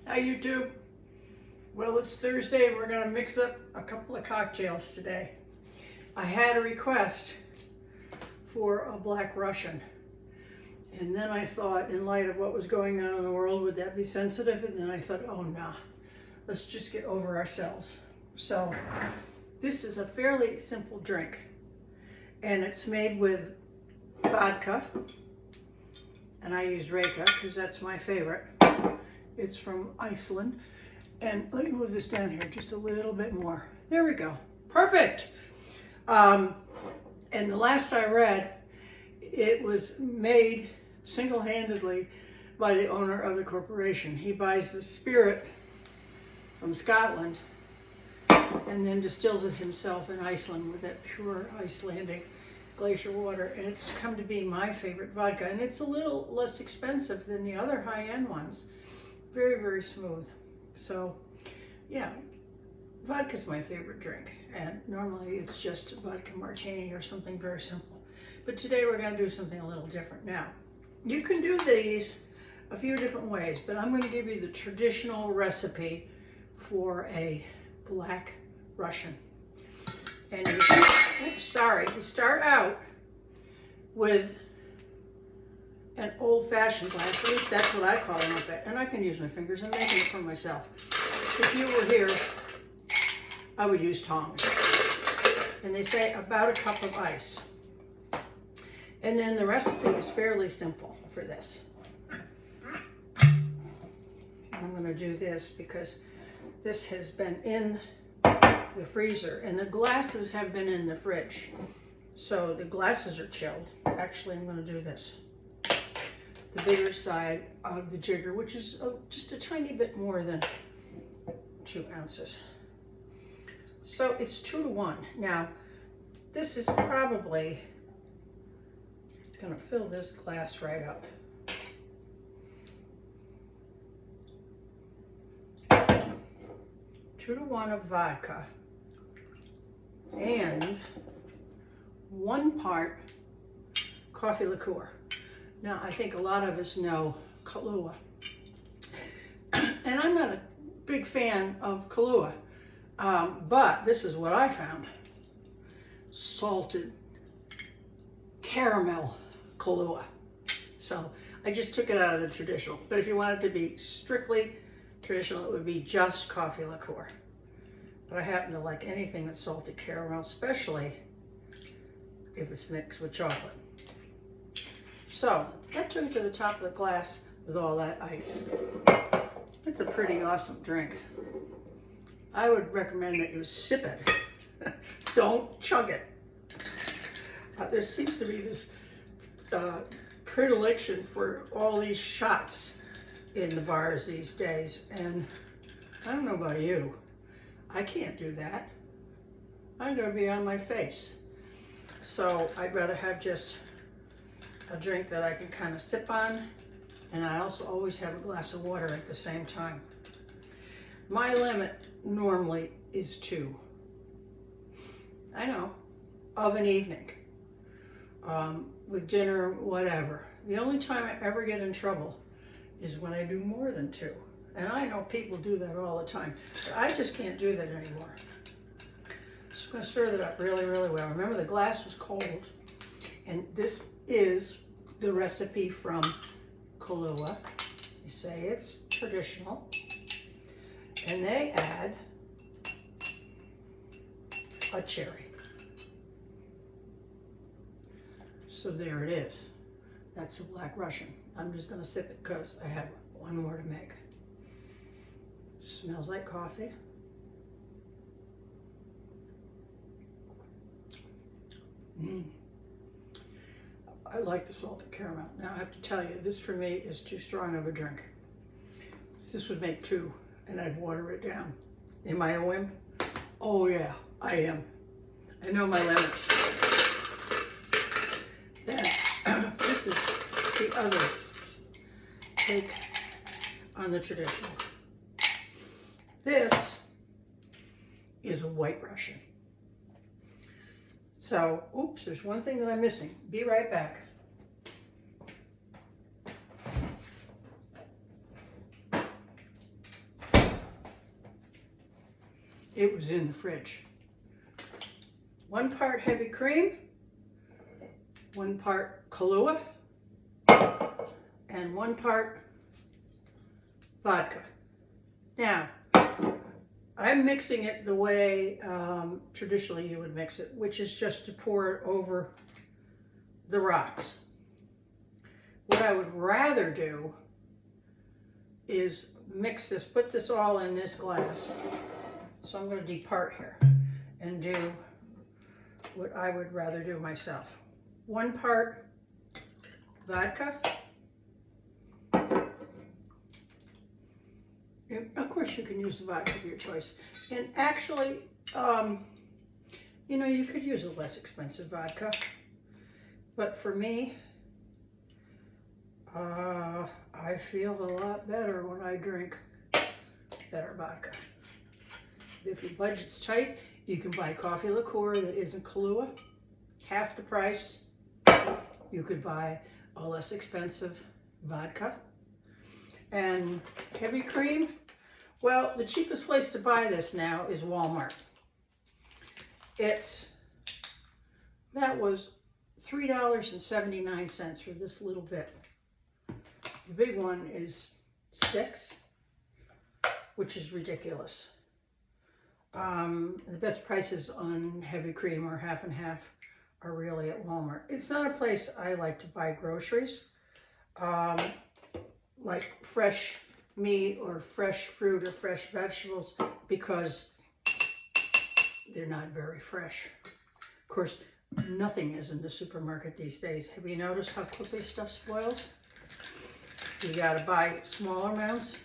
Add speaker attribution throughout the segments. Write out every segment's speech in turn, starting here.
Speaker 1: Hi YouTube. Well, it's Thursday and we're going to mix up a couple of cocktails today. I had a request for a Black Russian, and then I thought, in light of what was going on in the world, would that be sensitive? And then I thought, oh nah, let's just get over ourselves. So this is a fairly simple drink, and it's made with vodka, and I use Reka because that's my favorite. It's from Iceland. And let me move this down here just a little bit more. There we go. Perfect. And the last I read, it was made single-handedly by the owner of the corporation. He buys the spirit from Scotland and then distills it himself in Iceland with that pure Icelandic glacier water. And it's come to be my favorite vodka. And it's a little less expensive than the other high-end ones. Very, very smooth. So, yeah, vodka's my favorite drink, and normally it's just vodka martini or something very simple. But today we're going to do something a little different. Now, you can do these a few different ways, but I'm going to give you the traditional recipe for a Black Russian. And you start out with an old-fashioned glass. At least that's what I call them. And I can use my fingers. I'm making it for myself. If you were here, I would use tongs. And they say about a cup of ice. And then the recipe is fairly simple for this. I'm going to do this because this has been in the freezer and the glasses have been in the fridge. So the glasses are chilled. Actually, I'm going to do this. The bigger side of the jigger, which is just a tiny bit more than 2 ounces. So it's 2 to 1. Now, this is probably going to fill this glass right up. Two to 1 of vodka and 1 part coffee liqueur. Now, I think a lot of us know Kahlúa. And I'm not a big fan of Kahlúa, but this is what I found. Salted caramel Kahlúa. So I just took it out of the traditional. But if you want it to be strictly traditional, it would be just coffee liqueur. But I happen to like anything that's salted caramel, especially if it's mixed with chocolate. So that took it to the top of the glass with all that ice. It's a pretty awesome drink. I would recommend that you sip it. Don't chug it. There seems to be this predilection for all these shots in the bars these days. And I don't know about you. I can't do that. I'm going to be on my face. So I'd rather have just a drink that I can kind of sip on, and I also always have a glass of water at the same time. My limit normally is 2. I know, of an evening, with dinner, whatever. The only time I ever get in trouble is when I do more than 2. And I know people do that all the time, but I just can't do that anymore. So I'm going to stir that up really, really well. Remember, the glass was cold. And this is the recipe from Kahlúa. They say it's traditional. And they add a cherry. So there it is. That's a Black Russian. I'm just going to sip it because I have 1 more to make. It smells like coffee. I like the salted caramel. Now I have to tell you, this for me is too strong of a drink. This would make 2, and I'd water it down. Am I a wimp? Oh yeah, I am. I know my limits. Then, this is the other take on the traditional. This is a White Russian. So, oops, there's one thing that I'm missing. Be right back. it was in the fridge. 1 part heavy cream, 1 part Kahlúa, and 1 part vodka. Now, I'm mixing it the way traditionally you would mix it, which is just to pour it over the rocks. What I would rather do is mix this, put this all in this glass. So I'm going to depart here and do what I would rather do myself. 1 part vodka. And of course you can use the vodka of your choice. And actually, you know, you could use a less expensive vodka. But for me, I feel a lot better when I drink better vodka. If your budget's tight, you can buy coffee liqueur that isn't Kahlúa, half the price. You could buy a less expensive vodka. And heavy cream, well, the cheapest place to buy this now is Walmart. That was $3.79 for this little bit. The big one is $6, which is ridiculous. The best prices on heavy cream or half and half are really at Walmart. It's not a place I like to buy groceries, like fresh meat or fresh fruit or fresh vegetables, because they're not very fresh. Of course, nothing is in the supermarket these days. Have you noticed how quickly stuff spoils? You gotta buy smaller amounts,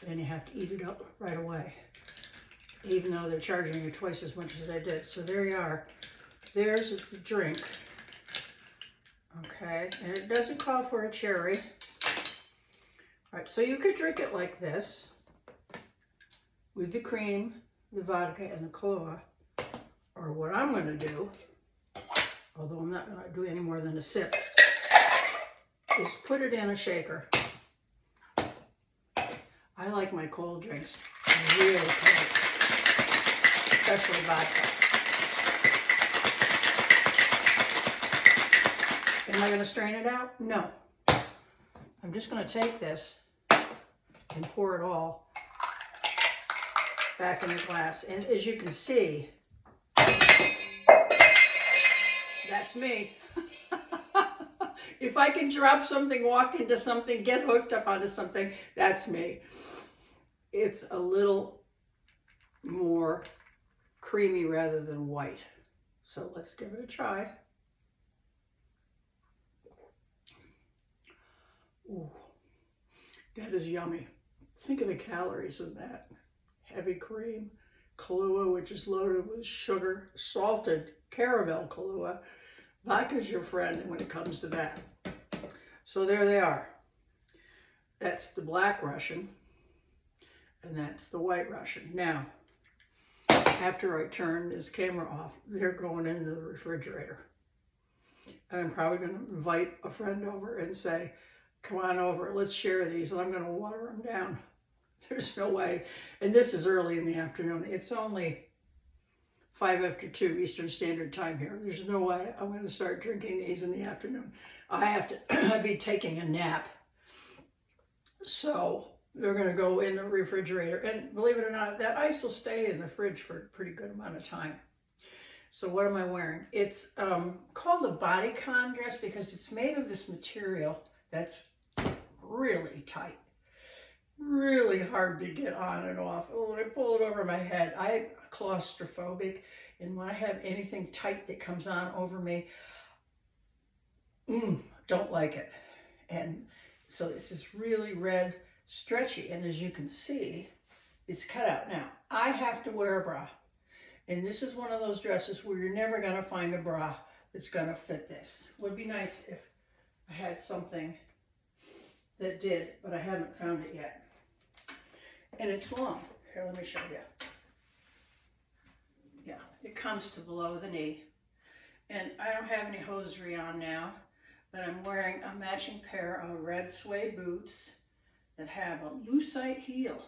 Speaker 1: and you have to eat it up right away, even though they're charging you twice as much as they did. So there you are. There's the drink. Okay, and it doesn't call for a cherry. All right, so you could drink it like this, with the cream, the vodka, and the Kahlúa. Or what I'm gonna do, although I'm not gonna do any more than a sip, is put it in a shaker. I like my cold drinks really cold, especially vodka. Am I going to strain it out? No. I'm just going to take this and pour it all back in the glass. And as you can see, that's me. If I can drop something, walk into something, get hooked up onto something, that's me. It's a little more creamy rather than white. So let's give it a try. Ooh, that is yummy. Think of the calories in that. Heavy cream, Kahlúa, which is loaded with sugar, salted caramel Kahlúa. Vodka's your friend when it comes to that. So there they are. That's the Black Russian, and that's the White Russian. Now, after I turn this camera off, they're going into the refrigerator. And I'm probably going to invite a friend over and say, come on over, let's share these, and I'm going to water them down. There's no way. And this is early in the afternoon. It's only 5 after 2 Eastern Standard Time here. There's no way I'm going to start drinking these in the afternoon. I have to be taking a nap. So they're going to go in the refrigerator. And believe it or not, that ice will stay in the fridge for a pretty good amount of time. So what am I wearing? It's called a bodycon dress because it's made of this material that's really tight. Really hard to get on and off. Oh, when I pull it over my head, I'm claustrophobic. And when I have anything tight that comes on over me, don't like it. And so this is really red, stretchy. And as you can see, it's cut out. Now, I have to wear a bra. And this is one of those dresses where you're never going to find a bra that's going to fit this. Would be nice if I had something that did, but I haven't found it yet. And it's long. Here, let me show you. Yeah, it comes to below the knee. And I don't have any hosiery on now, but I'm wearing a matching pair of red suede boots that have a lucite heel.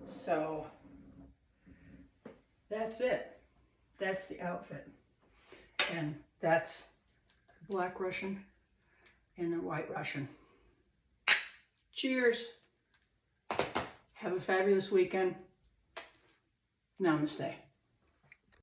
Speaker 1: So that's it. That's the outfit. And that's the Black Russian and the White Russian. Cheers. Have a fabulous weekend. Namaste.